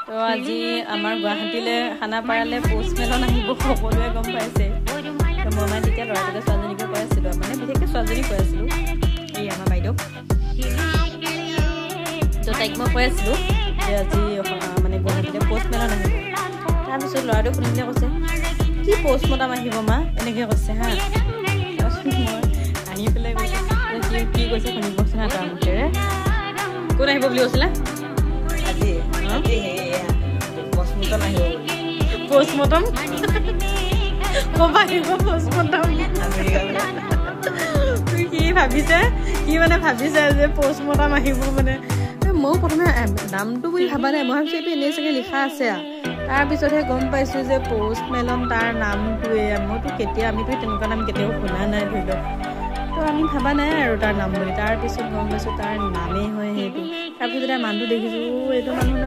তো আজি আমাৰ গুৱাহাটীলৈ খানাপাৰালে পোষ্টমেলন আহিব সকলোৱে গম পাইছে তো মই মানে তেতিয়া ল'ৰাটোকে ছোৱালীজনীকে কৈ আছিলোঁ মানে বিশেষকৈ ছোৱালীজনী কৈ আছিলোঁ এই আমাৰ বাইদেউ তো তাইক মই কৈ আছিলোঁ যে আজি মানে গুৱাহাটীলৈ পোষ্টমেলন আহিব তাৰপিছত ল'ৰাটোৱে শুনিলে কৈছে কি পোষ্টমৰ্টম আহিব মা এনেকৈ কৈছে হা তাৰপিছত মই আহি পেলাই কৈছে কি কৈছে শুনিবচোন হা তাৰ মুখেৰে কোন আহিব বুলি কৈছিলে আজি পোষ্টমৰ্টম ক'বা আহিব পোষ্টমৰ্টম কি ভাবিছে কি মানে ভাবিছে যে পোষ্টমৰ্টম আহিব মানে ময়ো প্ৰথমে নামটো বুলি ভাবা নাই মই ভাবিছোঁ এইটো এনেই চাগে লিখা আছে তাৰপিছতহে গম পাইছোঁ যে পোষ্টমেলন তাৰ নামটোৱে মইতো আমিতো তেনেকুৱা নাম কেতিয়াও শুনা নাই ধৰি লওক তো আমি ভাবা নাই আৰু তাৰ নাম বুলি তাৰপিছত গম পাইছোঁ তাৰ নামেই হয় সেইটো তাৰপিছত তাৰ মানুহটো দেখিছোঁ এইটো মানুহ